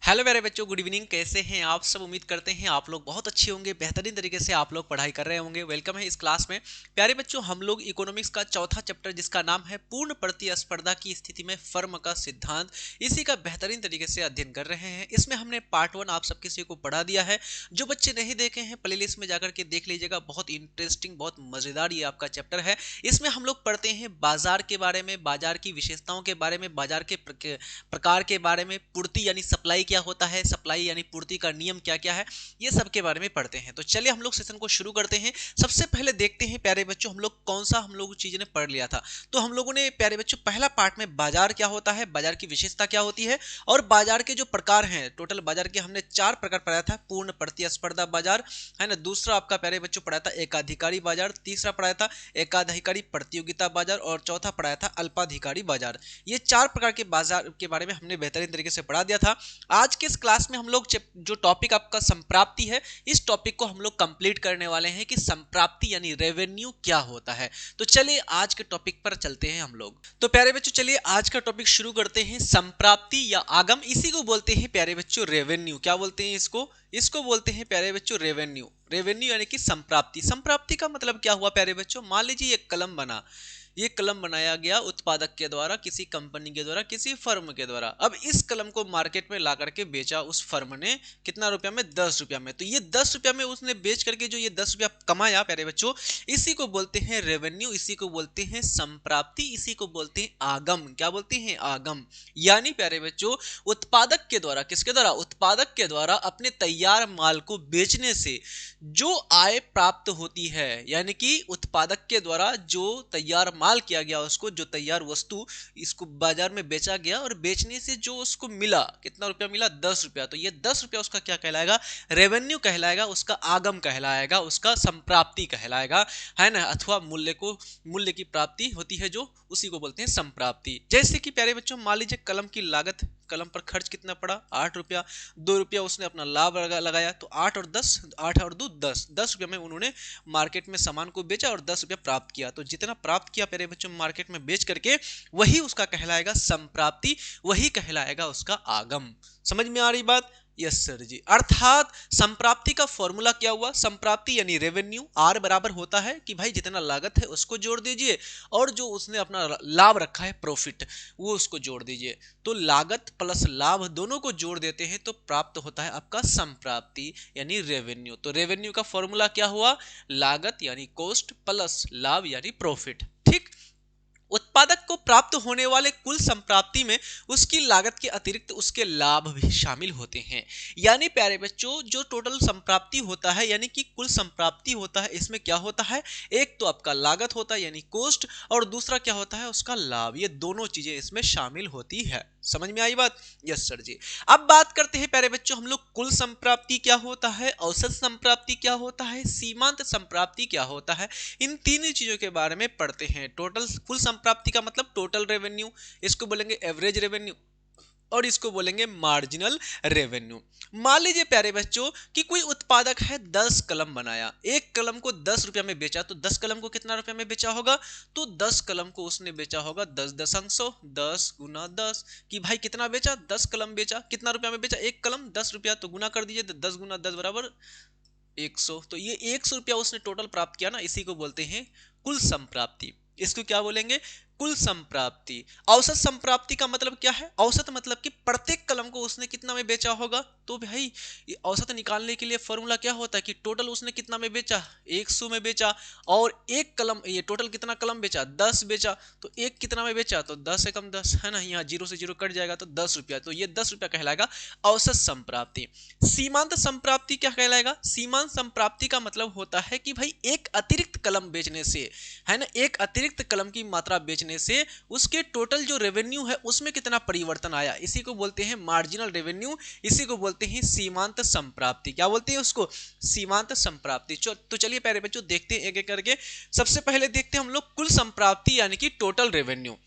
Hello मेरे बच्चों, good evening. कैसे हैं आप सब? उम्मीद करते हैं आप लोग बहुत अच्छे होंगे, बेहतरीन तरीके से आप लोग पढ़ाई कर रहे होंगे। वेलकम है इस क्लास में। प्यारे बच्चों, हम लोग इकोनॉमिक्स का चौथा चैप्टर जिसका नाम है पूर्ण प्रतिस्पर्धा की स्थिति में फर्म का सिद्धांत, इसी का बेहतरीन तरीके से अध्ययन कर रहे हैं। इसमें हमने पार्ट 1 आप सब किसी को पढ़ा दिया है। जो बच्चे नहीं देखे हैं प्लेलिस्ट में जाकर के देख लीजिएगा। बहुत इंटरेस्टिंग, बहुत मजेदार ये आपका चैप्टर है। इसमें हम लोग पढ़ते हैं बाजार के बारे में, बाजार की विशेषताओं के बारे में, बाजार के प्रकार के बारे में, पूर्ति यानी सप्लाई क्या होता है, सप्लाई यानी पूर्ति का नियम क्या क्या है, ये सब के बारे में पढ़ते हैं। तो चलिए हम लोग सेशन को शुरू करते हैं। सबसे पहले देखते हैं प्यारे बच्चों, हम लोग कौन सा हम लोग चीज ने पढ़ लिया था। तो हम लोगों ने प्यारे बच्चों पहला पार्ट में बाजार क्या होता है, बाजार की विशेषता क्या होती है और बाजार के जो प्रकार हैं, टोटल बाजार के हमने 4 प्रकार पढ़ा था। पूर्ण प्रतिस्पर्धा बाजार है ना, दूसरा आपका प्यारे बच्चों पढ़ा था एकाधिकारी बाजार, तीसरा पढ़ाया था एकाधिकारी प्रतियोगिता बाजार और चौथा पढ़ाया था अल्पाधिकारी बाजार। ये 4 प्रकार के बाजार के बारे में हमने बेहतरीन तरीके से पढ़ा दिया था। आज के इस क्लास में हम लोग जो टॉपिक आपका संप्राप्ति है, इस टॉपिक को हम लोग कंप्लीट करने वाले हैं कि संप्राप्ति यानी रेवेन्यू क्या होता है। तो चलिए आज के टॉपिक पर चलते हैं हम लोग। तो प्यारे बच्चों चलिए आज का टॉपिक शुरू करते हैं। संप्राप्ति या आगम, इसी को बोलते हैं प्यारे बच्चों रेवेन्यू। क्या बोलते हैं इसको? इसको बोलते हैं प्यारे बच्चों रेवेन्यू। रेवेन्यू यानी कि संप्राप्ति। संप्राप्ति का मतलब क्या हुआ प्यारे बच्चों? मान लीजिए एक कलम बना, ये कलम बनाया गया उत्पादक के द्वारा, किसी कंपनी के द्वारा, किसी फर्म के द्वारा। अब इस कलम को मार्केट में ला करके बेचा उस फर्म ने, कितना रुपया में? 10 रुपया में। तो ये 10 रुपया में उसने बेच करके जो ये 10 रुपया कमाया प्यारे बच्चों, इसी को बोलते हैं रेवेन्यू, इसी को बोलते हैं संप्राप्ति, इसी को बोलते हैं आगम। क्या बोलते हैं? आगम। यानी प्यारे बच्चों उत्पादक के द्वारा, किसके द्वारा? उत्पादक के द्वारा अपने तैयार माल को बेचने से जो आय प्राप्त होती है, यानी कि उत्पादक के द्वारा जो तैयार माल किया गया, उसको जो तैयार वस्तु इसको बाजार में बेचा गया और बेचने से जो उसको मिला, कितना रुपया मिला? 10 रुपया। तो ये 10 रुपया उसका क्या कहलाएगा? रेवेन्यू कहलाएगा, उसका आगम कहलाएगा, उसका संप्राप्ति कहलाएगा, है ना। अथवा मूल्य की प्राप्ति होती है जो, उसी को बोलते हैं संप्राप्ति। जैसे कि प्यारे बच्चों मान लीजिए कलम की लागत, कलम पर खर्च कितना पड़ा? 8 रुपया। 2 रुपया उसने अपना लाभ लगाया, तो 8 और 10, 8 और 2 10, 10 रुपया में उन्होंने मार्केट में सामान को बेचा और 10 रुपया प्राप्त किया। तो जितना प्राप्त किया प्यारे बच्चों मार्केट में बेच करके, वही उसका कहलाएगा संप्राप्ति, वही कहलाएगा उसका आगम। समझ में आ रही बात? यस सर जी। अर्थात संप्राप्ति का फॉर्मूला क्या हुआ? संप्राप्ति यानी रेवेन्यू, आर बराबर होता है कि भाई जितना लागत है उसको जोड़ दीजिए और जो उसने अपना लाभ रखा है प्रॉफिट, वो उसको जोड़ दीजिए। तो लागत प्लस लाभ दोनों को जोड़ देते हैं तो प्राप्त होता है आपका संप्राप्ति यानी रेवेन्यू। तो रेवेन्यू का फॉर्मूला क्या हुआ? लागत यानी कॉस्ट प्लस लाभ यानी प्रॉफिट। ठीक। उत्पादक को प्राप्त होने वाले कुल संप्राप्ति में उसकी लागत के अतिरिक्त उसके लाभ भी शामिल होते हैं। यानी प्यारे बच्चों जो टोटल संप्राप्ति होता है, यानी कि कुल संप्राप्ति होता है, इसमें क्या होता है? एक तो आपका लागत होता है यानी कॉस्ट, और दूसरा क्या होता है? उसका लाभ। ये दोनों चीजें इसमें शामिल होती है। समझ में आई बात? यस सर जी। अब बात करते हैं प्यारे बच्चों हम लोग कुल संप्राप्ति क्या होता है, औसत संप्राप्ति क्या होता है, सीमांत संप्राप्ति क्या होता है, इन तीन चीजों के बारे में पढ़ते हैं। टोटल कुल संप्राप्ति का मतलब टोटल रेवेन्यू, इसको बोलेंगे एवरेज रेवेन्यू, और इसको बोलेंगे मार्जिनल रेवेन्यू। मान लीजिए प्यारे बच्चों कि कोई उत्पादक है 10 कलम बनाया, एक कलम को 10 रुपया में बेचा, तो 10 कलम को कितना रुपया में बेचा होगा? तो 10 कलम को उसने बेचा होगा 10 दशंशों 10 गुना 10, कि भाई कितना बेचा? 10 कलम बेचा, कितना रुपया में बेचा? एक कलम 10 रुपया, तो गुना कर दीजिए, 10 गुना 10 बराबर 100। तो ये 100 रुपया उसने टोटल प्राप्त किया ना, इसी को बोलते हैं कुल संप्राप्ति। इसको क्या बोलेंगे? कुल संप्राप्ति। औसत संप्राप्ति का मतलब क्या है? औसत मतलब कि प्रत्येक कलम को उसने कितना में बेचा होगा। तो भाई ये औसत निकालने के लिए फॉर्मूला क्या होता है कि टोटल उसने कितना में बेचा? 100 में बेचा, और एक कलम, ये टोटल कितना कलम बेचा? 10 बेचा, तो एक कितना में बेचा? तो 10 एकम 10, है ना, यहाँ 0 से 0 कट जाएगा तो 10 रुपया। तो ये 10 रुपया कहलाएगा औसत संप्राप्ति। सीमांत संप्राप्ति क्या कहलाएगा? सीमांत संप्राप्ति का मतलब होता है कि भाई एक अतिरिक्त कलम बेचने से, है ना, एक अतिरिक्त कलम की मात्रा बेचने से उसके टोटल जो रेवेन्यू है उसमें कितना परिवर्तन आया, इसी को बोलते हैं मार्जिनल रेवेन्यू, इसी को बोलते हैं सीमांत संप्राप्ति। क्या बोलते हैं उसको? सीमांत संप्राप्ति। तो चलिए प्यारे बच्चों देखते हैं एक एक करके। सबसे पहले देखते हैं हम लोग कुल संप्राप्ति यानी कि टोटल रेवेन्यू।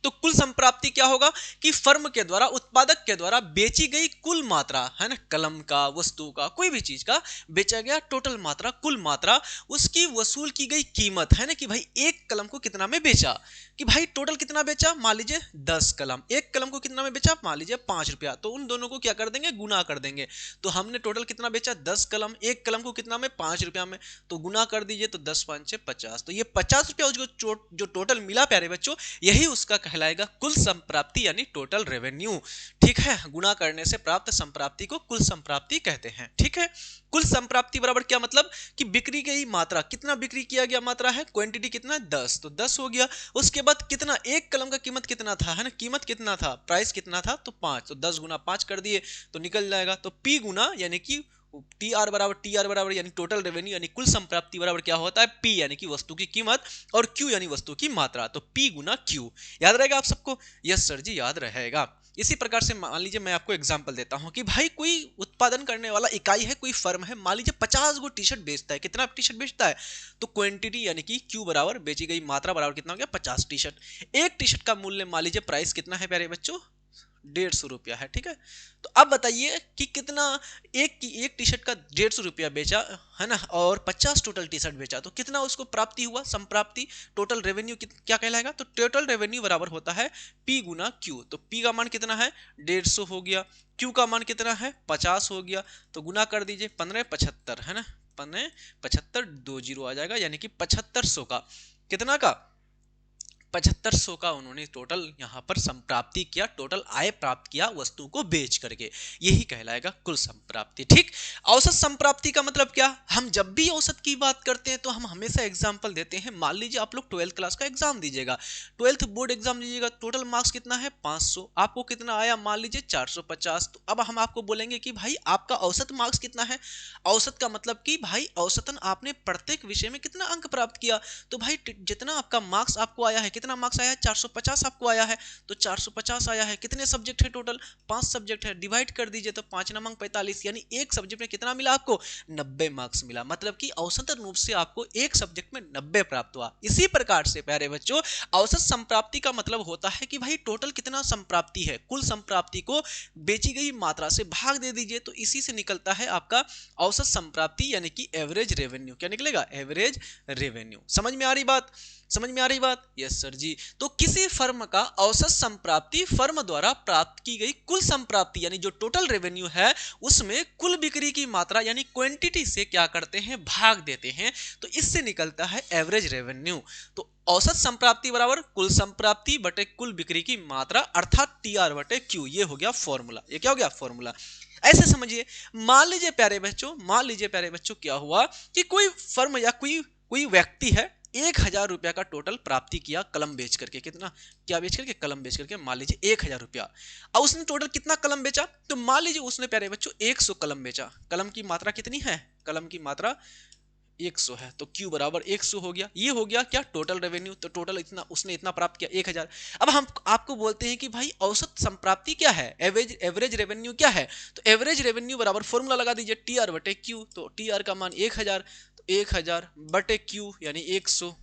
तो कुल संप्राप्ति क्या होगा कि फर्म के द्वारा, उत्पादक के द्वारा बेची गई कुल मात्रा, है ना, कलम का, वस्तु का, कोई भी चीज का बेचा गया टोटल मात्रा, कुल मात्रा, उसकी वसूल की गई कीमत, है ना, कि भाई एक कलम को कितना में बेचा, कि भाई टोटल कितना बेचा, मान लीजिए 10 कलम, एक कलम को कितना में बेचा, मान लीजिए 5 रुपया, तो उन दोनों को क्या कर देंगे, गुना कर देंगे। तो हमने टोटल कितना बेचा, 10 कलम, एक कलम को कितना में, 5 रुपया में, तो गुना कर दीजिए, तो 10 5 6 50, तो ये 50 रुपया जो टोटल मिला प्यारे बच्चों, यही उसका कहलाएगा कुल संप्राप्ति यानी टोटल रेवेन्यू। ठीक है, गुना करने से प्राप्त संप्राप्ति को कुल संप्राप्ति कहते हैं। ठीक है, कुल संप्राप्ति बराबर क्या मतलब कि बिक्री गई मात्रा, कितना बिक्री किया गया मात्रा है, क्वांटिटी कितना, 10, तो 10 हो गया। उसके बाद कितना, एक कलम का कीमत कितना था, है ना, कीमत कितना था, प्राइस कितना था, तो 5, तो 10 गुना 5 कर दिए तो निकल जाएगा। तो P गुना यानी कि टी आर बराबर यानी टोटल रेवेन्यू यानी कुल संप्राप्ति बराबर क्या होता है, P यानी कि वस्तु की कीमत और Q यानी वस्तु की मात्रा, तो P गुना Q। याद रहेगा आप सबको? यस सर जी, याद रहेगा। इसी प्रकार से मान लीजिए मैं आपको एग्जांपल देता हूं कि भाई कोई उत्पादन करने वाला इकाई है, कोई फर्म है, मान लीजिए 50 गो टी शर्ट बेचता है। कितना टी शर्ट बेचता है, तो क्वांटिटी यानी कि Q बराबर बेची गई मात्रा बराबर कितना हो गया, 50 टी शर्ट। एक टी शर्ट का मूल्य मान लीजिए प्राइस कितना है प्यारे बच्चों, 150 रुपया है। ठीक है, तो अब बताइए कि कितना, एक टी शर्ट का 150 रुपया बेचा, है ना, और 50 टोटल टी शर्ट बेचा, तो कितना उसको प्राप्ति हुआ, संप्राप्ति, टोटल रेवेन्यू क्या कहलाएगा, तो टोटल रेवेन्यू बराबर होता है P गुना Q। तो P का मान कितना है, 150 हो गया, Q का मान कितना है, 50 हो गया, तो गुना कर दीजिए, 15 75, है ना, 15 75 2 जीरो आ जाएगा, यानी कि 7500 का, कितना का, 7500 का उन्होंने टोटल यहां पर संप्राप्ति किया, टोटल आय प्राप्त किया वस्तु को बेच करके, यही कहलाएगा कुल संप्राप्ति। ठीक, औसत संप्राप्ति का मतलब क्या, हम जब भी औसत की बात करते हैं तो हम हमेशा एग्जांपल देते हैं। मान लीजिए आप लोग 12th क्लास का एग्जाम दीजिएगा, 12th बोर्ड एग्जाम दीजिएगा, टोटल मार्क्स कितना है 500, आपको कितना आया, मान लीजिए 450, तो अब हम आपको बोलेंगे कि भाई आपका औसत मार्क्स कितना है। औसत का मतलब कि भाई औसतन आपने प्रत्येक विषय में कितना अंक प्राप्त किया, तो भाई जितना आपका मार्क्स आपको आया है, कितना मार्क्स आया है, 450 आपको आया है, तो 450 आया है। कितने सब्जेक्ट है टोटल, 5 सब्जेक्ट है, डिवाइड कर दीजिए तो 5 नमक 45, यानी एक सब्जेक्ट में कितना मिला आपको, 90 मार्क्स मिला। मतलब कि औसतन रूप से आपको एक सब्जेक्ट में 90 प्राप्त हुआ। इसी प्रकार से प्यारे बच्चों, औसत संप्राप्ति का मतलब होता है कि भाई टोटल कितना संप्राप्ति है, कुल संप्राप्ति को बेची गई मात्रा से भाग दे दीजिए, तो इसी से निकलता है आपका औसत संप्राप्ति यानी कि एवरेज रेवेन्यू। क्या निकलेगा, एवरेज रेवेन्यू। समझ में आ रही बात, समझ में आ रही बात? यस सर जी। तो किसी फर्म का औसत संप्राप्ति फर्म द्वारा प्राप्त की गई कुल संप्राप्ति यानी जो टोटल रेवेन्यू है उसमें कुल बिक्री की मात्रा यानी क्वांटिटी से क्या करते हैं, भाग देते हैं, तो इससे निकलता है एवरेज रेवेन्यू। तो औसत संप्राप्ति बराबर कुल संप्राप्ति बटे कुल बिक्री की मात्रा अर्थात TR बटे Q। ये हो गया फॉर्मूला, ये क्या हो गया फॉर्मूला। ऐसे समझिए, मान लीजिए प्यारे बच्चों क्या हुआ कि कोई फर्म या कोई व्यक्ति है, 1000 रुपया का टोटल प्राप्ति किया कलम बेच करके। कितना, क्या बेच करके, कलम बेच करके, मान लीजिए 1000 रुपया। अब उसने टोटल कितना कलम बेचा, तो मान लीजिए उसने प्यारे बच्चों 100 कलम बेचा। कलम की मात्रा कितनी है, कलम की मात्रा 100 है, तो Q बराबर 100 हो गया। ये हो गया क्या, टोटल रेवेन्यू। तो टोटल इतना उसने इतना प्राप्त किया 1000। अब हम आपको बोलते हैं कि भाई औसत संप्राप्ति क्या है, एवरेज रेवेन्यू क्या है, तो एवरेज रेवेन्यू बराबर फॉर्मूला लगा दीजिए TR बटे Q। तो TR का मान 1000, तो 1000 बटे Q यानी 100,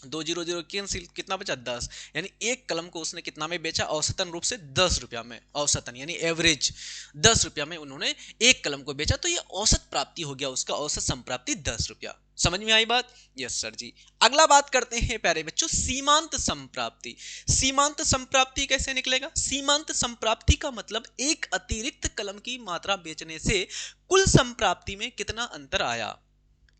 200 कैंसिल, कितना बचा 10, यानी एक कलम को उसने कितना में बेचा, औसतन रूप से 10 रुपया में, औसतन यानी एवरेज 10 रुपया में उन्होंने एक कलम को बेचा, तो ये औसत प्राप्ति हो गया उसका, औसत संप्राप्ति 10 रुपया। समझ में आई बात? यस सर जी। अगला बात करते हैं प्यारे बच्चों सीमांत संप्राप्ति। सीमांत संप्राप्ति कैसे निकलेगा, सीमांत संप्राप्ति का मतलब एक अतिरिक्त कलम की मात्रा बेचने से कुल संप्राप्ति में कितना अंतर आया,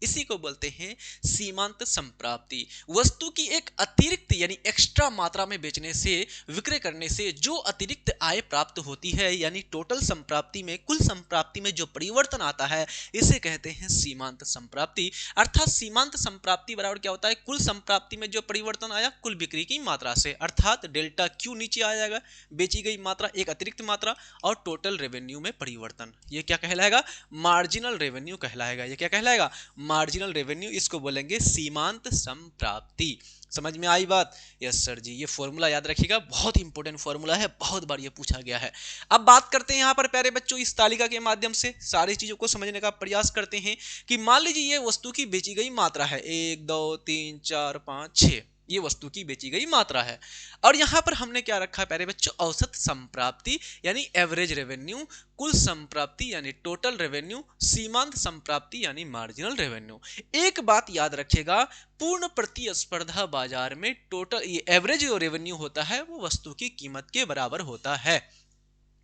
इसी को बोलते हैं सीमांत संप्राप्ति। वस्तु की एक अतिरिक्त यानी एक्स्ट्रा मात्रा में बेचने से, विक्रय करने से जो अतिरिक्त आय प्राप्त होती है यानी टोटल संप्राप्ति में, कुल संप्राप्ति में जो परिवर्तन आता है, इसे कहते हैं सीमांत संप्राप्ति। अर्थात सीमांत संप्राप्ति बराबर क्या होता है, कुल संप्राप्ति में जो परिवर्तन आया कुल बिक्री की मात्रा से, अर्थात डेल्टा Q नीचे आ जाएगा, बेची गई मात्रा एक अतिरिक्त मात्रा और टोटल रेवेन्यू में परिवर्तन। ये क्या कहलाएगा, मार्जिनल रेवेन्यू कहलाएगा। ये क्या कहलाएगा, मार्जिनल रेवेन्यू, इसको बोलेंगे सीमांत संप्राप्ति। समझ में आई बात? यस सर जी। ये फॉर्मूला याद रखिएगा, बहुत इंपॉर्टेंट फॉर्मूला है, बहुत बार ये पूछा गया है। अब बात करते हैं यहाँ पर प्यारे बच्चों इस तालिका के माध्यम से सारी चीजों को समझने का प्रयास करते हैं कि मान लीजिए ये वस्तु की बेची गई मात्रा है 1 2 3 4 5 6, ये वस्तु की बेची गई मात्रा है। और यहाँ पर हमने क्या रखा है प्यारे बच्चों, औसत संप्राप्ति यानी एवरेज रेवेन्यू, कुल संप्राप्ति यानी टोटल रेवेन्यू, सीमांत संप्राप्ति यानी मार्जिनल रेवेन्यू। एक बात याद रखिएगा, पूर्ण प्रतिस्पर्धा बाजार में टोटल ये एवरेज जो रेवेन्यू होता है वो वस्तु की कीमत के बराबर होता है।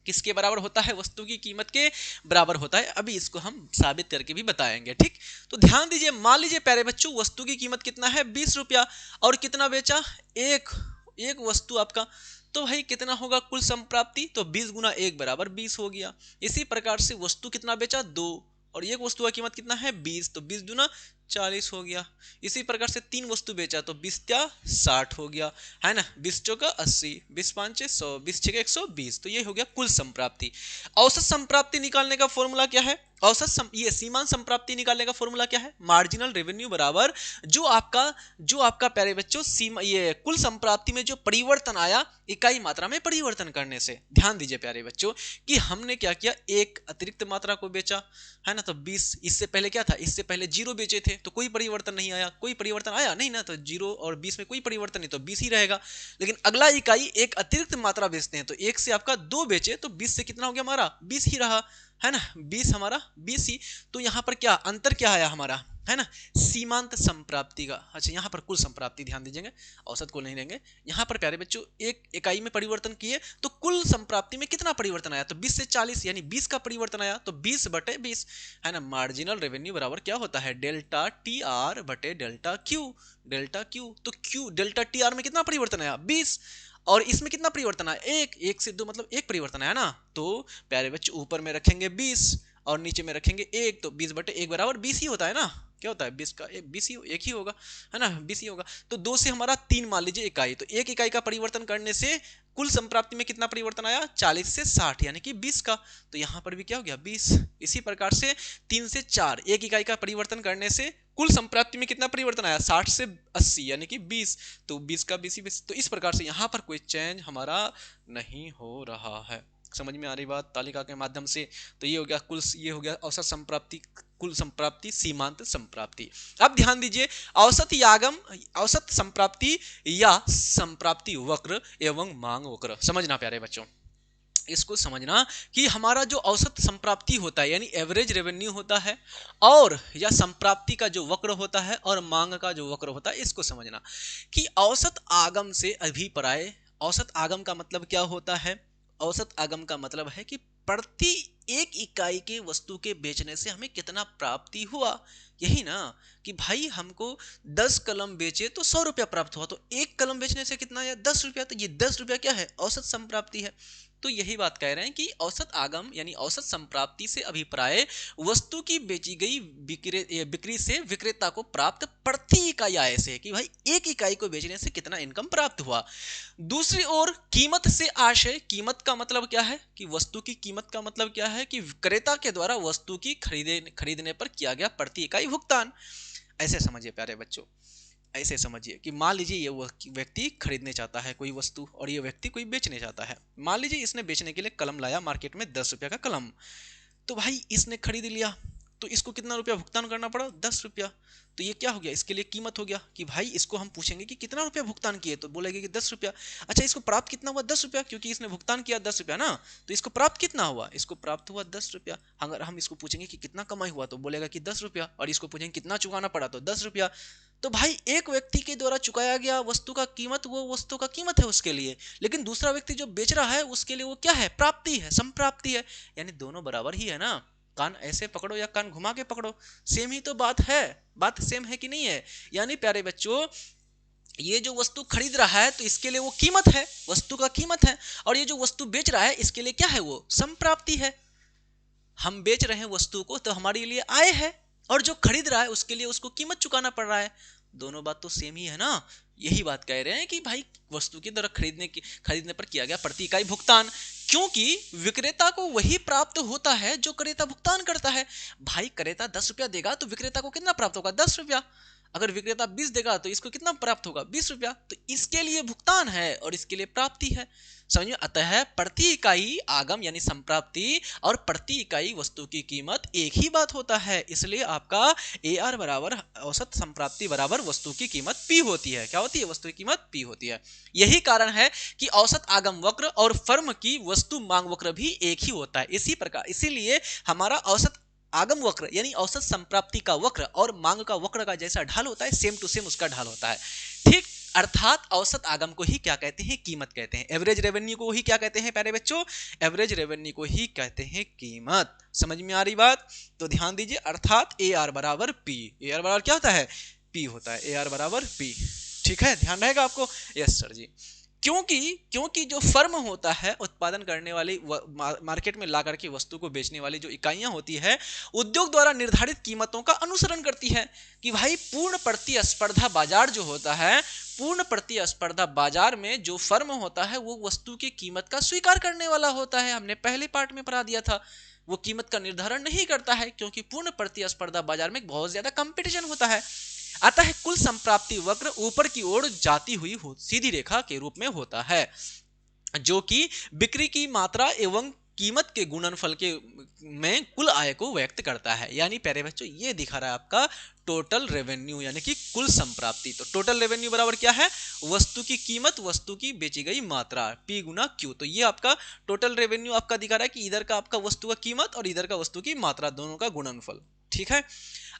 किसके बराबर होता है? वस्तु की कीमत के बराबर होता है। अभी इसको हम साबित करके भी बताएंगे, ठीक। तो ध्यान दीजिए, मान लीजिए प्यारे बच्चों वस्तु की कीमत कितना है 20 रुपया, और कितना बेचा, एक वस्तु आपका, तो भाई कितना होगा कुल संप्राप्ति, तो 20 गुना 1 बराबर 20 हो गया। इसी प्रकार से वस्तु कितना बेचा 2, और एक वस्तु का कीमत कितना है 20, तो 20 दुना 40 हो गया। इसी प्रकार से 3 वस्तु बेचा तो 20 क्या 60 हो गया, है ना। 20 चौका 80, 20 पाँच 100, 20 छः 120, तो ये हो गया कुल संप्राप्ति। औसत संप्राप्ति निकालने का फॉर्मूला क्या है? ये सीमांत संप्राप्ति निकालने का फॉर्मूला क्या है? मार्जिनल रेवेन्यू बराबर जो आपका प्यारे बच्चों ये कुल संप्राप्ति में जो परिवर्तन आया इकाई मात्रा में परिवर्तन करने से। ध्यान दीजिए प्यारे बच्चों कि हमने क्या किया, एक अतिरिक्त मात्रा को बेचा, है ना, तो 20। इससे पहले क्या था, इससे पहले 0 बेचे थे तो कोई परिवर्तन नहीं आया, कोई परिवर्तन आया नहीं ना, तो 0 और 20 में कोई परिवर्तन नहीं, तो 20 ही रहेगा। लेकिन अगला इकाई एक अतिरिक्त मात्रा बेचते हैं, तो 1 से आपका 2 बेचे तो 20 से कितना हो गया हमारा 20 ही रहा, है ना, 20 हमारा 20 ही। तो यहाँ पर क्या अंतर क्या आया हमारा, है ना, सीमांत संप्राप्ति का। अच्छा, यहाँ पर कुल संप्राप्ति ध्यान दीजिएगा, औसत को नहीं लेंगे। यहाँ पर प्यारे बच्चों एक इकाई में परिवर्तन किए तो कुल संप्राप्ति में कितना परिवर्तन आया, तो 20 से 40 यानी 20 का परिवर्तन आया, तो 20/20, है ना। मार्जिनल रेवेन्यू बराबर क्या होता है, डेल्टा टी आर बटे डेल्टा क्यू। तो क्यू डेल्टा टी आर में कितना परिवर्तन आया 20, और इसमें कितना परिवर्तन आया 1 से 2 मतलब 1 परिवर्तन आया ना। तो प्यारे बच्चों ऊपर में रखेंगे 20 और नीचे में रखेंगे 1, तो 20/1 बराबर 20 ही होता है ना। क्या होता है 20 का 20 ही, 1 ही होगा, है ना, 20 ही होगा। तो 2 से हमारा 3 मान लीजिए इकाई, तो 1 इकाई का परिवर्तन करने से कुल संप्राप्ति में कितना परिवर्तन आया 40 से 60 यानी कि 20 का, तो यहाँ पर भी क्या हो गया 20। इसी प्रकार से 3 से 4 1 इकाई का परिवर्तन करने से कुल संप्राप्ति में कितना परिवर्तन आया 60 से 80 यानी कि 20, तो 20 का 20 ही 20। तो इस प्रकार से यहाँ पर कोई चेंज हमारा नहीं हो रहा है। समझ में आ रही बात तालिका के माध्यम से। तो ये हो गया ये हो गया औसत संप्राप्ति, कुल संप्राप्ति, सीमांत संप्राप्ति। अब ध्यान दीजिए, औसत संप्राप्ति या संप्राप्ति वक्र एवं मांग वक्र समझना प्यारे बच्चों, इसको समझना कि हमारा जो औसत संप्राप्ति होता है यानी एवरेज रेवेन्यू होता है, और या संप्राप्ति का जो वक्र होता है और मांग का जो वक्र होता है, इसको समझना कि औसत आगम से अभिप्राय, औसत आगम का मतलब क्या होता है, औसत आगम का मतलब है कि प्रति एक इकाई के वस्तु के बेचने से हमें कितना प्राप्ति हुआ। यही ना कि भाई हमको 10 कलम बेचे तो 100 रुपया प्राप्त हुआ, तो एक कलम बेचने से कितना आया 10 रुपया, तो ये 10 रुपया क्या है औसत संप्राप्ति है। तो यही बात कह रहे हैं कि औसत आगम यानी औसत संप्राप्ति से अभिप्राय वस्तु की बेची गई बिक्री से विक्रेता को प्राप्त प्रति इकाई आय से, कि भाई एक इकाई को बेचने से कितना इनकम प्राप्त हुआ। दूसरी ओर कीमत से आशय, कीमत का मतलब क्या है कि वस्तु की कीमत का मतलब क्या है कि विक्रेता के द्वारा वस्तु की खरीदने पर किया गया प्रति इकाई भुगतान। ऐसे समझिए प्यारे बच्चों, ऐसे समझिए कि मान लीजिए ये व्यक्ति खरीदने चाहता है कोई वस्तु और ये व्यक्ति कोई बेचने चाहता है। मान लीजिए इसने बेचने के लिए कलम लाया मार्केट में 10 रुपया का कलम, तो भाई इसने खरीद लिया तो इसको कितना रुपया भुगतान करना पड़ा 10 रुपया। तो ये क्या हो गया, इसके लिए कीमत हो गया कि भाई इसको हम पूछेंगे कि कितना रुपया भुगतान किए, तो बोलेंगे कि 10 रुपया। अच्छा, इसको प्राप्त कितना हुआ 10 रुपया, क्योंकि इसने भुगतान किया 10 रुपया ना, तो इसको प्राप्त कितना हुआ, इसको प्राप्त हुआ 10 रुपया। अगर हम इसको पूछेंगे कि कितना कमाई हुआ, तो बोलेगा कि 10 रुपया, और इसको पूछेंगे कितना चुकाना पड़ा, तो 10 रुपया। तो भाई एक व्यक्ति के द्वारा चुकाया गया वस्तु का कीमत वो वस्तु का कीमत है उसके लिए, लेकिन दूसरा व्यक्ति जो बेच रहा है उसके लिए वो क्या है, प्राप्ति है, संप्राप्ति है, यानी दोनों बराबर ही है ना। कान ऐसे पकड़ो या कान घुमा के पकड़ो, सेम ही तो बात है, बात सेम है कि नहीं है। यानी प्यारे बच्चों ये जो वस्तु खरीद रहा है तो इसके लिए वो कीमत है, वस्तु का कीमत है, और ये जो वस्तु बेच रहा है इसके लिए क्या है, वो संप्राप्ति है। हम बेच रहे हैं वस्तु को तो हमारे लिए आय है, और जो खरीद रहा है उसके लिए उसको कीमत चुकाना पड़ रहा है। दोनों बात तो सेम ही है ना। यही बात कह रहे हैं कि भाई वस्तु की दर खरीदने पर किया गया प्रति इकाई भुगतान, क्योंकि विक्रेता को वही प्राप्त होता है जो क्रेता भुगतान करता है। भाई क्रेता 10 रुपया देगा तो विक्रेता को कितना प्राप्त होगा 10 रुपया। अगर विक्रेता 20 देगा तो इसको कितना प्राप्त होगा, 20 रुपया। तो इसके लिए भुगतान है और इसके लिए प्राप्ति है, समझिए। अतः प्रति इकाई आगम यानी संप्राप्ति और प्रति इकाई वस्तु की कीमत एक ही बात होता है, इसलिए आपका AR बराबर औसत संप्राप्ति बराबर वस्तु की कीमत P होती है। क्या होती है, वस्तु की कीमत P होती है। यही कारण है कि औसत आगम वक्र और फर्म की वस्तु मांग वक्र भी एक ही होता है। इसी प्रकार इसीलिए हमारा औसत आगम वक्र यानी औसत संप्राप्ति का वक्र और मांग का वक्र का जैसा ढाल होता है, सेम टू सेम उसका ढाल होता है, ठीक। अर्थात औसत आगम को ही क्या कहते हैं, कीमत कहते हैं। एवरेज रेवेन्यू को ही क्या कहते हैं प्यारे बच्चों, एवरेज रेवेन्यू को ही कहते हैं कीमत। समझ में आ रही बात, तो ध्यान दीजिए। अर्थात AR बराबर P, AR बराबर क्या होता है, P होता है, AR बराबर P, ठीक है, ध्यान रहेगा आपको। यस सर जी। क्योंकि जो फर्म होता है उत्पादन करने वाली मार्केट में ला करके वस्तु को बेचने वाली जो इकाइयां होती है, उद्योग द्वारा निर्धारित कीमतों का अनुसरण करती है। कि भाई पूर्ण प्रतिस्पर्धा बाजार जो होता है, पूर्ण प्रतिस्पर्धा बाजार में जो फर्म होता है वो वस्तु की कीमत का स्वीकार करने वाला होता है। हमने पहले पार्ट में पढ़ा दिया था, वो कीमत का निर्धारण नहीं करता है क्योंकि पूर्ण प्रतिस्पर्धा बाजार में बहुत ज्यादा कंपटीशन होता है। अतः कुल संप्राप्ति वक्र ऊपर की ओर जाती हुई सीधी रेखा के रूप में होता है, जो कि बिक्री की मात्रा एवं कीमत के गुणनफल के में कुल आय को व्यक्त करता है। यानी प्यारे बच्चों ये दिखा रहा है आपका टोटल रेवेन्यू यानी कि कुल संप्राप्ति। तो टोटल रेवेन्यू बराबर क्या है, वस्तु की कीमत, वस्तु की बेची गई मात्रा, P गुना Q। तो ये आपका टोटल रेवेन्यू आपका दिखा रहा है कि इधर का आपका वस्तु का कीमत और इधर का वस्तु की मात्रा, दोनों का गुणनफल, ठीक है।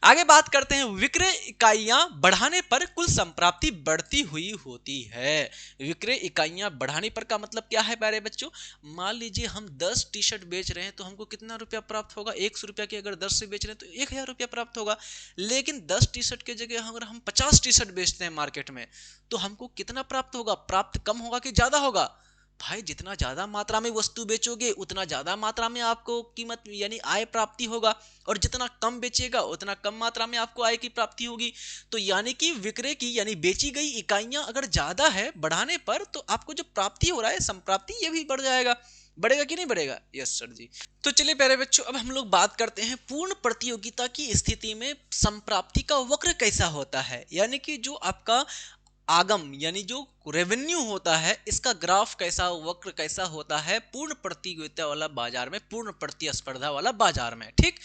आगे बात करते हैं, विक्रय इकाइयां बढ़ाने पर कुल संप्राप्ति बढ़ती हुई होती है। विक्रय इकाइयां बढ़ाने पर का मतलब क्या है प्यारे बच्चों, मान लीजिए हम 10 टी शर्ट बेच रहे हैं तो हमको कितना रुपया प्राप्त होगा, 100 रुपया की अगर 10 से बेच रहे हैं तो 1000 रुपया प्राप्त होगा। लेकिन 10 टी शर्ट के जगह अगर हम 50 टी शर्ट बेचते हैं मार्केट में तो हमको कितना प्राप्त होगा, प्राप्त कम होगा कि ज्यादा होगा। भाई जितना ज्यादा मात्रा में वस्तु बेचोगे उतना ज्यादा मात्रा में आपको कीमत यानी आय प्राप्ति होगा, और जितना कम बेचेगा उतना कम मात्रा में आपको आय की प्राप्ति होगी। तो यानी कि विक्रय की यानी बेची गई इकाइयां अगर ज्यादा है बढ़ाने पर तो आपको जो प्राप्ति हो रहा है संप्राप्ति, ये भी बढ़ जाएगा। बढ़ेगा कि नहीं बढ़ेगा, यस सर जी। तो चलिए प्यारे बच्चों अब हम लोग बात करते हैं पूर्ण प्रतियोगिता की स्थिति में संप्राप्ति का वक्र कैसा होता है। यानी कि जो आपका आगम यानी जो रेवेन्यू होता है इसका ग्राफ कैसा, वक्र कैसा होता है पूर्ण प्रतियोगिता वाला बाजार में, पूर्ण प्रतिस्पर्धा वाला बाजार में, ठीक।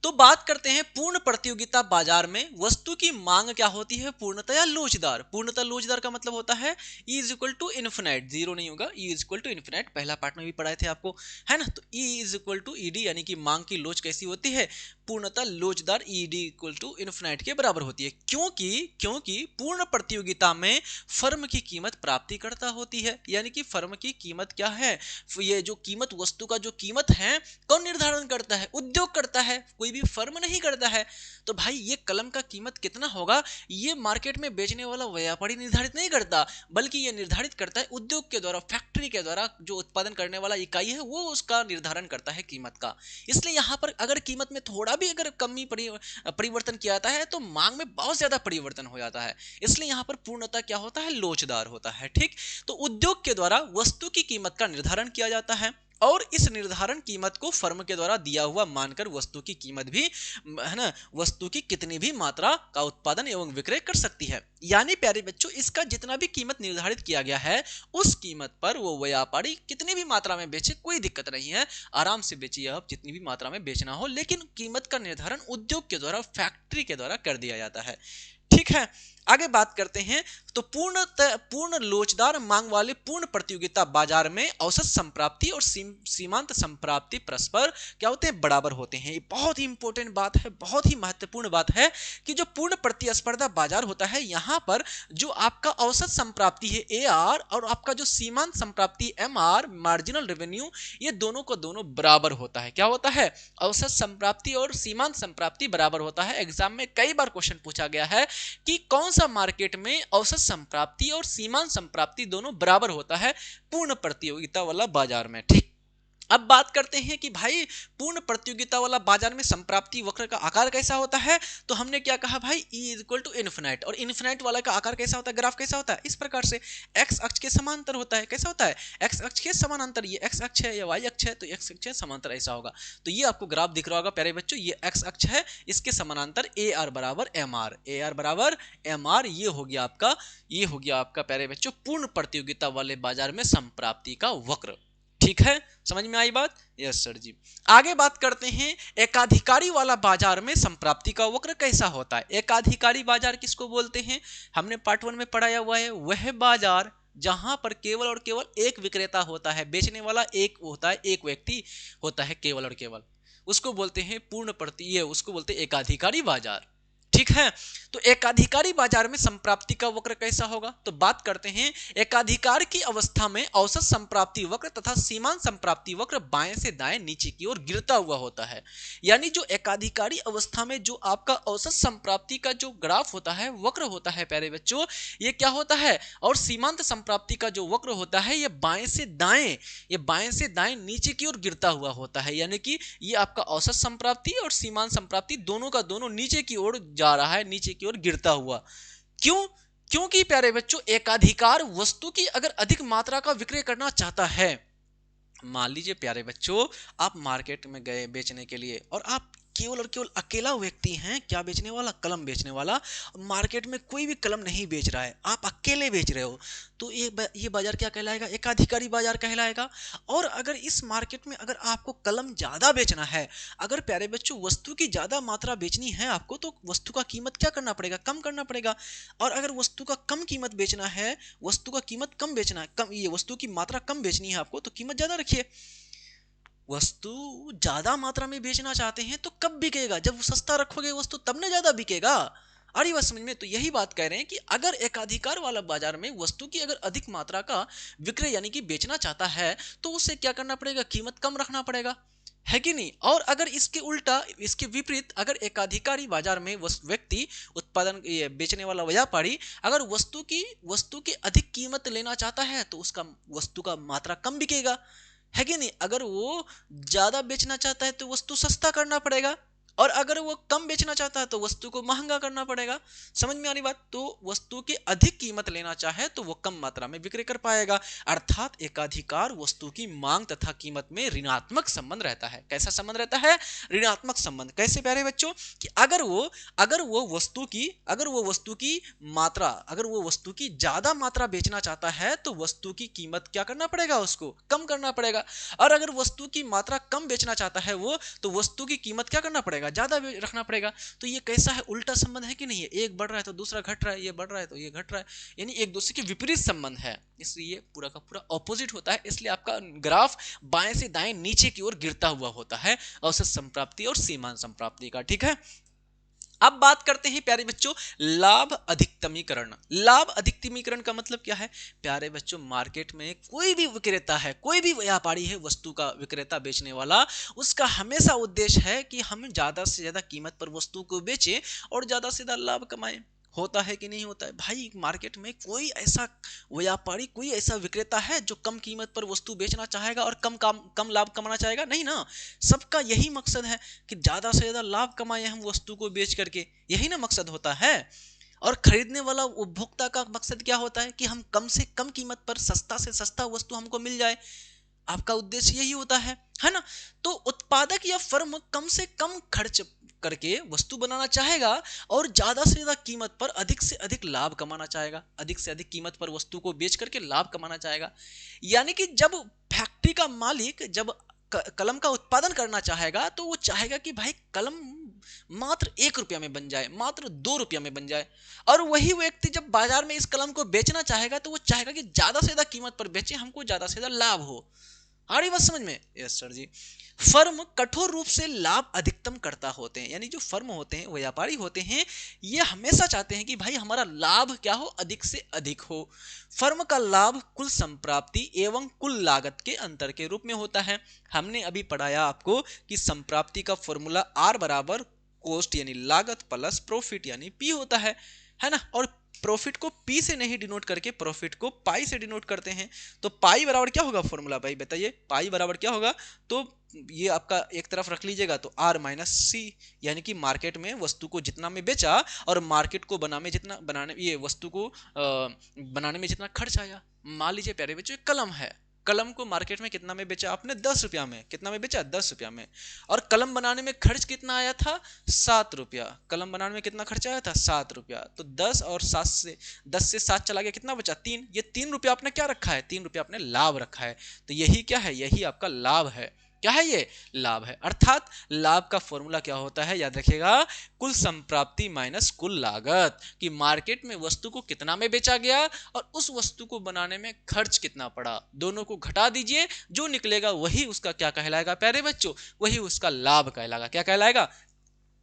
तो बात करते हैं पूर्ण प्रतियोगिता बाजार में वस्तु की मांग क्या होती है, पूर्णतया लोचदार। पूर्णतः लोचदार का मतलब होता है E is equal to infinite, zero नहीं होगा, E is equal to infinite, पहला पार्ट में भी पढ़ाए थे आपको, है ना। तो E is equal to ED यानी कि मांग की लोच कैसी होती है, पूर्णतः लोचदार, ED इक्वल टू इन्फिनाइट के बराबर होती है। क्योंकि पूर्ण प्रतियोगिता में फर्म की कीमत प्राप्ति करता होती है। यानी कि फर्म की कीमत क्या है, ये जो कीमत, वस्तु का जो कीमत है कौन निर्धारण करता है, उद्योग करता है, कोई भी फर्म नहीं करता है। तो भाई ये कलम का कीमत कितना होगा ये मार्केट में बेचने वाला व्यापारी निर्धारित नहीं करता, बल्कि ये निर्धारित करता है उद्योग के द्वारा, फैक्ट्री के द्वारा, जो उत्पादन करने वाला इकाई है वो उसका निर्धारण करता है कीमत का। इसलिए यहाँ पर अगर कीमत में थोड़ा भी अगर कमी परिवर्तन किया जाता है तो मांग में बहुत ज्यादा परिवर्तन हो जाता है। इसलिए यहाँ पर पूर्णतः क्या होता है, लोचदार होता है, ठीक। तो उद्योग के द्वारा वस्तु की कीमत का निर्धारण किया जाता है और इस निर्धारण कीमत को फर्म के द्वारा दिया हुआ मानकर वस्तु की कीमत भी, है ना, वस्तु की कितनी भी मात्रा का उत्पादन एवं विक्रय कर सकती है। यानी प्यारे बच्चों इसका जितना भी कीमत निर्धारित किया गया है उस कीमत पर वो व्यापारी कितनी भी मात्रा में बेचे, कोई दिक्कत नहीं है, आराम से बेचिए आप जितनी भी मात्रा में बेचना हो, लेकिन कीमत का निर्धारण उद्योग के द्वारा, फैक्ट्री के द्वारा कर दिया जाता है, ठीक है। आगे बात करते हैं तो पूर्ण लोचदार मांग वाले पूर्ण प्रतियोगिता बाजार में औसत संप्राप्ति और सीमांत संप्राप्ति परस्पर क्या होते हैं, बराबर होते हैं। ये बहुत ही इंपॉर्टेंट बात है, बहुत ही महत्वपूर्ण बात है कि जो पूर्ण प्रतिस्पर्धा बाजार होता है यहाँ पर जो आपका औसत संप्राप्ति है AR और आपका जो सीमांत संप्राप्ति MR, मार्जिनल रेवेन्यू, ये दोनों को दोनों बराबर होता है। क्या होता है, औसत संप्राप्ति और सीमांत संप्राप्ति बराबर होता है। एग्जाम में कई बार क्वेश्चन पूछा गया है कि कौन सा मार्केट में औसत संप्राप्ति और सीमांत संप्राप्ति दोनों बराबर होता है पूर्ण प्रतियोगिता वाला बाजार में, ठीक। अब बात करते हैं कि भाई पूर्ण प्रतियोगिता वाला बाजार में संप्राप्ति वक्र का आकार कैसा होता है। तो हमने क्या कहा भाई, E इक्वल टू इन्फिनाइट, और इन्फिनाइट वाला का आकार कैसा होता है, ग्राफ कैसा होता है, इस प्रकार से एक्स अक्ष के समांतर होता है। कैसा होता है, एक्स अक्ष के समानांतर। ये एक्स अक्ष है या वाई अक्ष है, तो एक्स अक्ष के समांतर ऐसा होगा। तो ये आपको ग्राफ दिख रहा होगा प्यारे बच्चों, ये एक्स अक्ष है, इसके समानांतर ए आर बराबर एम आर, ए आर बराबर एम आर, ये हो गया आपका, ये हो गया आपका प्यारे बच्चों पूर्ण प्रतियोगिता वाले बाजार में संप्राप्ति का वक्र। ठीक है, समझ में आई बात। यस सर जी। आगे बात करते हैं एकाधिकारी वाला बाजार में संप्राप्ति का वक्र कैसा होता है। एकाधिकारी बाजार किसको बोलते हैं, हमने पार्ट 1 में पढ़ाया हुआ है, वह बाजार जहां पर केवल और केवल एक विक्रेता होता है, बेचने वाला एक होता है, एक व्यक्ति होता है केवल और केवल, उसको बोलते हैं पूर्ण प्रति, ये उसको बोलते हैं एकाधिकारी बाजार। ठीक है, तो एकाधिकारी बाजार में संप्राप्ति का वक्र कैसा होगा। तो बात करते हैं एकाधिकार की अवस्था में औसत संप्राप्ति वक्र तथा सीमांत संप्राप्ति वक्र बाएं से दाएं नीचे की ओर गिरता हुआ होता है। यानी जो एकाधिकारी अवस्था में जो आपका औसत संप्राप्ति का जो ग्राफ होता है, वक्र होता है प्यारे बच्चों, ये क्या होता है, और सीमांत संप्राप्ति का जो वक्र होता है, ये बाएं से दाएं, ये बाएं से दाएं नीचे की ओर गिरता हुआ होता है। यानी कि ये आपका औसत संप्राप्ति और सीमांत संप्राप्ति दोनों का दोनों नीचे की ओर जा रहा है, नीचे की ओर गिरता हुआ। क्यों, क्योंकि प्यारे बच्चों एकाधिकार वस्तु की अगर अधिक मात्रा का विक्रय करना चाहता है, मान लीजिए प्यारे बच्चों आप मार्केट में गए बेचने के लिए और आप केवल और केवल अकेला व्यक्ति हैं, क्या बेचने वाला, कलम बेचने वाला, मार्केट में कोई भी कलम नहीं बेच रहा है, आप अकेले बेच रहे हो, तो ये बाजार क्या कहलाएगा, एकाधिकारी बाजार कहलाएगा। और अगर इस मार्केट में अगर आपको कलम ज़्यादा बेचना है, अगर प्यारे बच्चों वस्तु की ज़्यादा मात्रा बेचनी है आपको, तो वस्तु का कीमत क्या करना पड़ेगा, कम करना पड़ेगा। और अगर वस्तु का कम कीमत बेचना है, वस्तु का कीमत कम बेचना है, कम, ये वस्तु की मात्रा कम बेचनी है आपको, तो कीमत ज़्यादा रखिए। वस्तु ज्यादा मात्रा में बेचना चाहते हैं तो कब बिकेगा, जब सस्ता रखोगे वस्तु तब ना ज्यादा बिकेगा। अरे बात समझ में, तो यही बात कह रहे हैं कि अगर एकाधिकार वाला बाजार में वस्तु की अगर अधिक मात्रा का विक्रय यानी कि बेचना चाहता है, तो उसे क्या करना पड़ेगा, कीमत कम रखना पड़ेगा, है कि नहीं। और अगर इसके उल्टा, इसके विपरीत, अगर एकाधिकारी बाजार में व्यक्ति उत्पादन, ये बेचने वाला व्यापारी अगर वस्तु की अधिक कीमत लेना चाहता है, तो उसका वस्तु का मात्रा कम बिकेगा, है कि नहीं। अगर वो ज्यादा बेचना चाहता है तो वस्तु सस्ता करना पड़ेगा, और अगर वो कम बेचना चाहता है तो वस्तु को महंगा करना पड़ेगा। समझ में आ रही बात। तो वस्तु की अधिक कीमत लेना चाहे तो वो कम मात्रा में विक्रय कर पाएगा। अर्थात एकाधिकार वस्तु की मांग तथा कीमत में ऋणात्मक संबंध रहता है। कैसा संबंध रहता है, ऋणात्मक संबंध। कैसे प्यारे बच्चों, कि अगर वो वस्तु की मात्रा, अगर वो वस्तु की ज्यादा मात्रा बेचना चाहता है तो वस्तु की कीमत क्या करना पड़ेगा, उसको कम करना पड़ेगा। और अगर वस्तु की मात्रा कम बेचना चाहता है वो, तो वस्तु की कीमत क्या करना पड़ेगा, ज्यादा रखना पड़ेगा। तो ये कैसा है, उल्टा संबंध है कि नहीं है, एक बढ़ रहा है तो दूसरा घट रहा है, ये बढ़ रहा है तो ये घट रहा है, यानी एक दूसरे के विपरीत संबंध है, इसलिए पूरा का पूरा ऑपोजिट होता है। इसलिए आपका ग्राफ बाएं से दाएं नीचे की ओर गिरता हुआ होता है औसत संप्राप्ति और सीमांत संप्राप्ति का। ठीक है, अब बात करते हैं प्यारे बच्चों लाभ अधिकतमीकरण। लाभ अधिकतमीकरण का मतलब क्या है प्यारे बच्चों, मार्केट में कोई भी विक्रेता है, कोई भी व्यापारी है, वस्तु का विक्रेता बेचने वाला, उसका हमेशा उद्देश्य है कि हम ज्यादा से ज्यादा कीमत पर वस्तु को बेचें और ज्यादा से ज्यादा लाभ कमाएं। होता है कि नहीं होता है भाई, मार्केट में कोई ऐसा व्यापारी, कोई ऐसा विक्रेता है जो कम कीमत पर वस्तु बेचना चाहेगा और कम लाभ कमाना चाहेगा, नहीं ना। सबका यही मकसद है कि ज्यादा से ज्यादा लाभ कमाएं हम वस्तु को बेच करके, यही ना मकसद होता है। और खरीदने वाला उपभोक्ता का मकसद क्या होता है कि हम कम से कम कीमत पर सस्ता से सस्ता वस्तु हमको मिल जाए, आपका उद्देश्य यही होता है ना। तो उत्पादक या फर्म कम से कम खर्च करके वस्तु बनाना चाहेगा और ज्यादा से ज्यादा कीमत पर अधिक से अधिक लाभ कमाना चाहेगा, अधिक से अधिक कीमत पर वस्तु को बेच करके लाभ कमाना चाहेगा। यानी कि जब फैक्ट्री का मालिक जब कलम का उत्पादन करना चाहेगा तो वो चाहेगा कि भाई कलम मात्र 1 रुपया में बन जाए, मात्र 2 रुपया में बन जाए। और वही व्यक्ति जब बाजार में इस कलम को बेचना चाहेगा तो वो चाहेगा कि ज्यादा से ज्यादा कीमत पर बेचे, हमको ज्यादा से ज्यादा लाभ हो। आ रही बात समझ में। यस सर जी। फर्म कठोर रूप से लाभ अधिकतम करता होते हैं, यानी जो फर्म होते हैं, व्यापारी होते हैं, ये हमेशा चाहते हैं कि भाई हमारा लाभ क्या हो, अधिक से अधिक हो। फर्म का लाभ कुल संप्राप्ति एवं कुल लागत के अंतर के रूप में होता है। हमने अभी पढ़ाया आपको कि संप्राप्ति का फॉर्मूला आर बराबर कॉस्ट यानी लागत प्लस प्रॉफिट यानी पी होता है ना। और प्रॉफिट को पी से नहीं डिनोट करके प्रॉफिट को पाई से डिनोट करते हैं। तो पाई बराबर क्या होगा फॉर्मूला भाई बताइए, पाई बराबर क्या होगा? तो ये आपका एक तरफ रख लीजिएगा, तो आर माइनस सी, यानी कि मार्केट में वस्तु को जितना में बेचा और मार्केट को बनाने ये वस्तु को बनाने में जितना खर्च आया। मान लीजिए प्यारे बच्चों कलम है, कलम को मार्केट में कितना में बेचा आपने? 10 रुपया में। कितना में बेचा? 10 रुपया में। और कलम बनाने में खर्च कितना आया था? 7 रुपया। कलम बनाने में कितना खर्च आया था? 7 रुपया। तो 10 और 7 से 10 से 7 चला गया, कितना बचा? 3। ये 3 रुपया आपने क्या रखा है? 3 रुपया आपने लाभ रखा है। तो यही क्या है? यही आपका लाभ है। क्या है ये? लाभ है। अर्थात लाभ का फॉर्मूला क्या होता है? याद रखिएगा, कुल संप्राप्ति माइनस कुल लागत, कि मार्केट में वस्तु को कितना में बेचा गया और उस वस्तु को बनाने में खर्च कितना पड़ा, दोनों को घटा दीजिए, जो निकलेगा वही उसका क्या कहलाएगा प्यारे बच्चों? वही उसका लाभ कहलाएगा। क्या कहलाएगा?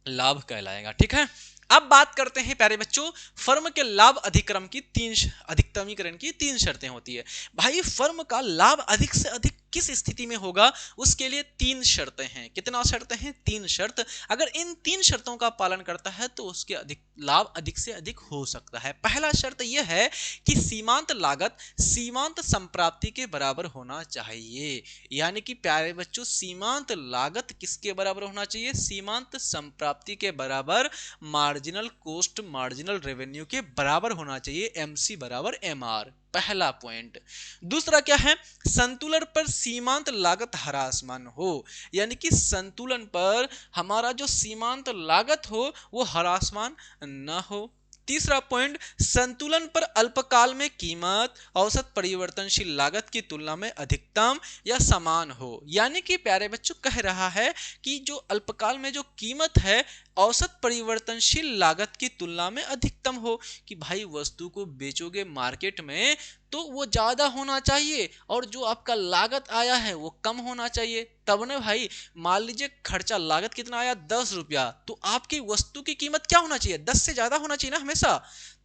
लाभ कहलाएगा। ठीक है, अब बात करते हैं प्यारे बच्चों, फर्म के लाभ अधिकतमीकरण की 3 शर्तें होती है। भाई फर्म का लाभ अधिक से अधिक किस स्थिति में होगा, उसके लिए 3 शर्तें हैं। कितना शर्तें हैं? 3 शर्त। अगर इन 3 शर्तों का पालन करता है तो उसके लाभ अधिक से अधिक हो सकता है। पहला शर्त यह है कि सीमांत लागत सीमांत संप्राप्ति के बराबर होना चाहिए। यानी कि प्यारे बच्चों, सीमांत लागत किसके बराबर होना चाहिए? सीमांत संप्राप्ति के बराबर, मार्जिनल कॉस्ट मार्जिनल रेवेन्यू के बराबर होना चाहिए। एमसी बराबर एमआर, पहला पॉइंट। दूसरा क्या है? संतुलन पर सीमांत लागत ह्रासमान हो, यानी कि संतुलन पर हमारा जो सीमांत लागत हो वो ह्रासमान न हो। तीसरा पॉइंट, संतुलन पर अल्पकाल में कीमत औसत परिवर्तनशील लागत की तुलना में अधिकतम या समान हो। यानी कि प्यारे बच्चों कह रहा है कि जो अल्पकाल में जो कीमत है औसत परिवर्तनशील लागत की तुलना में अधिकतम हो, कि भाई वस्तु को बेचोगे मार्केट में तो वो ज्यादा होना चाहिए और जो आपका लागत आया है वो कम होना चाहिए। तब ना भाई, मान लीजिए खर्चा लागत कितना आया? 10 रुपया, तो आपकी वस्तु की कीमत क्या होना चाहिए? 10 से ज्यादा होना चाहिए ना हमेशा,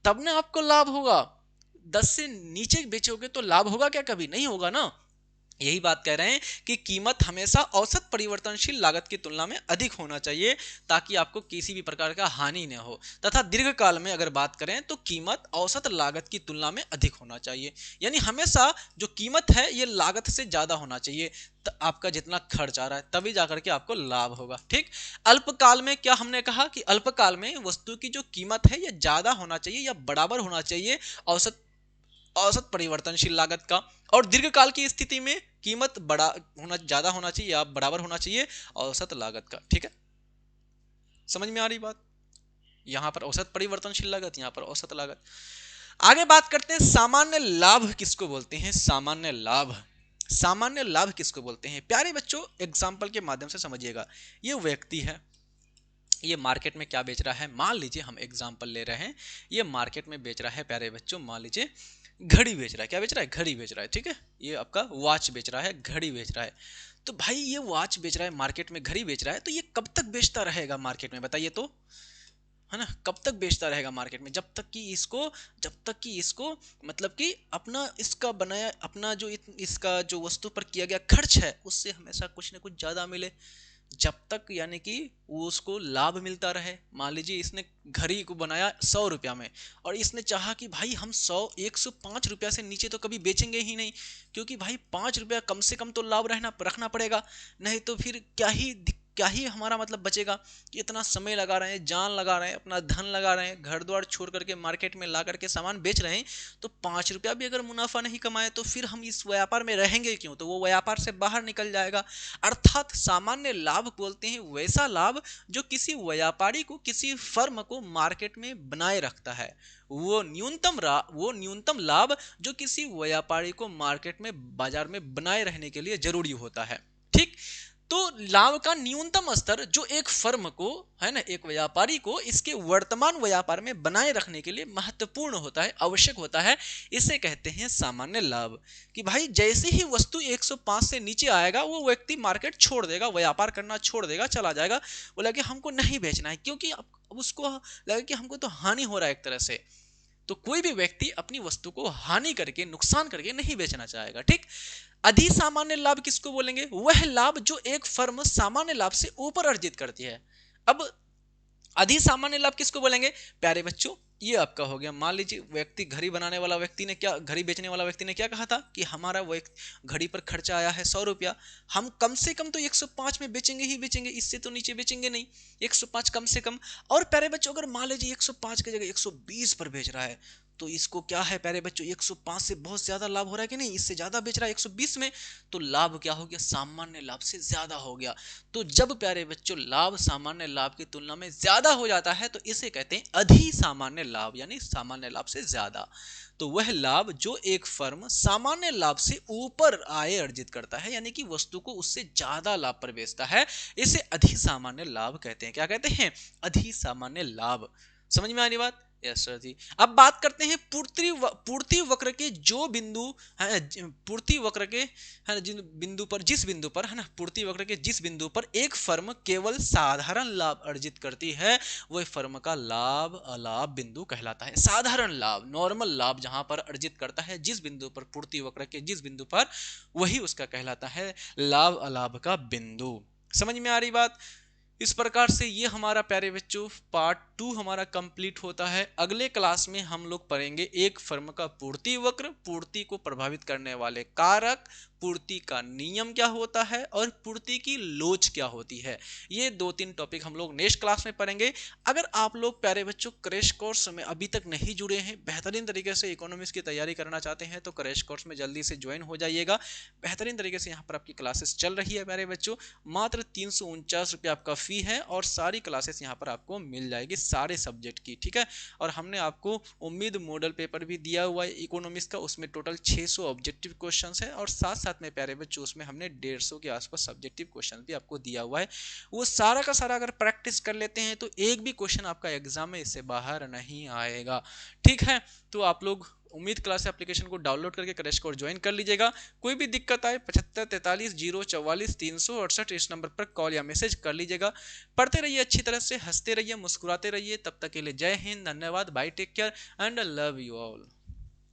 तब ना आपको लाभ होगा। 10 से नीचे बेचोगे तो लाभ होगा क्या? कभी नहीं होगा ना। यही बात कह रहे हैं कि कीमत हमेशा औसत परिवर्तनशील लागत की तुलना में अधिक होना चाहिए, ताकि आपको किसी भी प्रकार का हानि न हो। तथा दीर्घकाल में अगर बात करें तो कीमत औसत लागत की तुलना में अधिक होना चाहिए। यानी हमेशा जो कीमत है ये लागत से ज्यादा होना चाहिए, आपका जितना खर्च आ रहा है तभी जाकर के आपको लाभ होगा। ठीक, अल्पकाल में क्या हमने कहा कि अल्पकाल में वस्तु की जो कीमत है ये ज्यादा होना चाहिए या बराबर होना चाहिए औसत औसत परिवर्तनशील लागत का, और दीर्घकाल की स्थिति में कीमत ज्यादा होना चाहिए या बराबर होना चाहिए औसत लागत का। ठीक है, समझ में आ रही बात? यहां पर औसत परिवर्तनशील लागत, यहां पर औसत लागत। आगे बात करते हैं सामान्य लाभ किसको बोलते हैं? सामान्य लाभ, सामान्य लाभ किसको बोलते हैं? प्यारे बच्चों एग्जाम्पल के माध्यम से समझिएगा। ये व्यक्ति है, ये मार्केट में क्या बेच रहा है? मान लीजिए हम एग्जाम्पल ले रहे हैं, ये मार्केट में बेच रहा है प्यारे बच्चों, मान लीजिए घड़ी बेच रहा है। क्या बेच रहा है? घड़ी बेच रहा है। ठीक है, ये आपका वॉच बेच रहा है, घड़ी बेच रहा है। तो भाई ये वॉच बेच रहा है मार्केट में, घड़ी बेच रहा है, तो ये कब तक बेचता रहेगा मार्केट में बताइए तो, है ना? कब तक बेचता रहेगा मार्केट में? जब तक कि इसको मतलब कि अपना इसका बनाया अपना जो इसका जो वस्तु पर किया गया खर्च है उससे हमेशा कुछ ना कुछ ज्यादा मिले, जब तक यानी कि वो उसको लाभ मिलता रहे। मान लीजिए इसने घड़ी को बनाया 100 रुपया में और इसने चाहा कि भाई हम 105 रुपया से नीचे तो कभी बेचेंगे ही नहीं, क्योंकि भाई 5 रुपया कम से कम तो लाभ रखना पड़ेगा, नहीं तो फिर क्या ही हमारा मतलब बचेगा। इतना समय लगा रहे हैं, जान लगा रहे हैं, अपना धन लगा रहे हैं, घर द्वार छोड़ करके मार्केट में ला करके सामान बेच रहे हैं, तो 5 रुपया भी अगर मुनाफा नहीं कमाए तो फिर हम इस व्यापार में रहेंगे क्यों? तो वो व्यापार से बाहर निकल जाएगा। अर्थात सामान्य लाभ बोलते हैं वैसा लाभ जो किसी व्यापारी को, किसी फर्म को मार्केट में बनाए रखता है। वो न्यूनतम लाभ जो किसी व्यापारी को मार्केट में, बाजार में बनाए रहने के लिए जरूरी होता है। ठीक, तो लाभ का न्यूनतम स्तर जो एक फर्म को, है ना, एक व्यापारी को इसके वर्तमान व्यापार में बनाए रखने के लिए महत्वपूर्ण होता है, आवश्यक होता है, इसे कहते हैं सामान्य लाभ। कि भाई जैसे ही वस्तु 105 से नीचे आएगा वो व्यक्ति मार्केट छोड़ देगा, व्यापार करना छोड़ देगा, चला जाएगा, बोला कि हमको नहीं बेचना है, क्योंकि अब उसको लगा कि हमको तो हानि हो रहा है एक तरह से। तो कोई भी व्यक्ति अपनी वस्तु को हानि करके, नुकसान करके नहीं बेचना चाहेगा। ठीक, अधिसामान्य लाभ किसको बोलेंगे? वह लाभ जो एक फर्म सामान्य लाभ से ऊपर अर्जित करती है। अब अधिसामान्य लाभ किसको बोलेंगे प्यारे बच्चों, ये आपका हो गया, मान लीजिए व्यक्ति घड़ी बनाने वाला व्यक्ति ने क्या, घड़ी बेचने वाला व्यक्ति ने क्या कहा था कि हमारा वो घड़ी पर खर्चा आया है 100 रुपया, हम कम से कम तो 105 में बेचेंगे ही बेचेंगे, इससे तो नीचे बेचेंगे नहीं, 105 कम से कम। और प्यारे बच्चों अगर मान लीजिए 105 की जगह 120 पर बेच रहा है, तो इसको क्या है प्यारे बच्चों, 105 से बहुत ज्यादा लाभ हो रहा है कि नहीं, इससे ज्यादा बेच रहा है 120 में, तो लाभ क्या हो गया, सामान्य लाभ से ज्यादा हो गया। तो जब प्यारे बच्चों लाभ सामान्य लाभ की तुलना में ज्यादा हो जाता है तो इसे कहते हैं अधि सामान्य लाभ, यानी सामान्य लाभ से ज्यादा। तो वह लाभ जो एक फर्म सामान्य लाभ से ऊपर आय अर्जित करता है, यानी कि वस्तु को उससे ज्यादा लाभ पर बेचता है, इसे अधि सामान्य लाभ कहते हैं। क्या कहते हैं, अधि सामान्य लाभ। समझ में आ रही बात, यस सर जी। अब बात करते हैं पूर्ति वक्र के जो बिंदु है, पूर्ति वक्र के है जिन बिंदु पर, जिस बिंदु पर है ना, पूर्ति वक्र के जिस बिंदु पर एक फर्म केवल साधारण लाभ अर्जित करती है, वह फर्म का लाभ अलाभ बिंदु कहलाता है। साधारण लाभ, नॉर्मल लाभ जहां पर अर्जित करता है जिस बिंदु पर, पूर्ति वक्र के जिस बिंदु पर, वही उसका कहलाता है लाभ अलाभ का बिंदु। समझ में आ रही बात। इस प्रकार से ये हमारा प्यारे बच्चों पार्ट 2 हमारा कंप्लीट होता है। अगले क्लास में हम लोग पढ़ेंगे एक फर्म का पूर्ति वक्र, पूर्ति को प्रभावित करने वाले कारक, पूर्ति का नियम क्या होता है और पूर्ति की लोच क्या होती है। ये 2-3 टॉपिक हम लोग नेक्स्ट क्लास में पढ़ेंगे। अगर आप लोग प्यारे बच्चों क्रैश कोर्स में अभी तक नहीं जुड़े हैं, बेहतरीन तरीके से इकोनॉमिक्स की तैयारी करना चाहते हैं, तो क्रैश कोर्स में जल्दी से ज्वाइन हो जाइएगा। बेहतरीन तरीके से यहाँ पर आपकी क्लासेस चल रही है प्यारे बच्चों। मात्र 349 रुपये आपका फी है और सारी क्लासेस यहाँ पर आपको मिल जाएगी सारे सब्जेक्ट की, ठीक है। और हमने आपको उम्मीद मॉडल पेपर भी दिया हुआ है इकोनॉमिक्स का, उसमें टोटल 600 ऑब्जेक्टिव क्वेश्चंस है और साथ साथ में प्यारे बच्चों उसमें हमने 150 के आसपास सब्जेक्टिव क्वेश्चन भी आपको दिया हुआ है। वो सारा का सारा अगर प्रैक्टिस कर लेते हैं तो एक भी क्वेश्चन आपका एग्जाम में इससे बाहर नहीं आएगा, ठीक है। तो आप लोग उम्मीद क्लास एप्लीकेशन को डाउनलोड करके क्रैश कोर्स ज्वाइन कर लीजिएगा। कोई भी दिक्कत आए 7543 044 368 इस नंबर पर कॉल या मैसेज कर लीजिएगा। पढ़ते रहिए अच्छी तरह से, हंसते रहिए, मुस्कुराते रहिए। तब तक के लिए जय हिंद, धन्यवाद, bye, take care and love you all.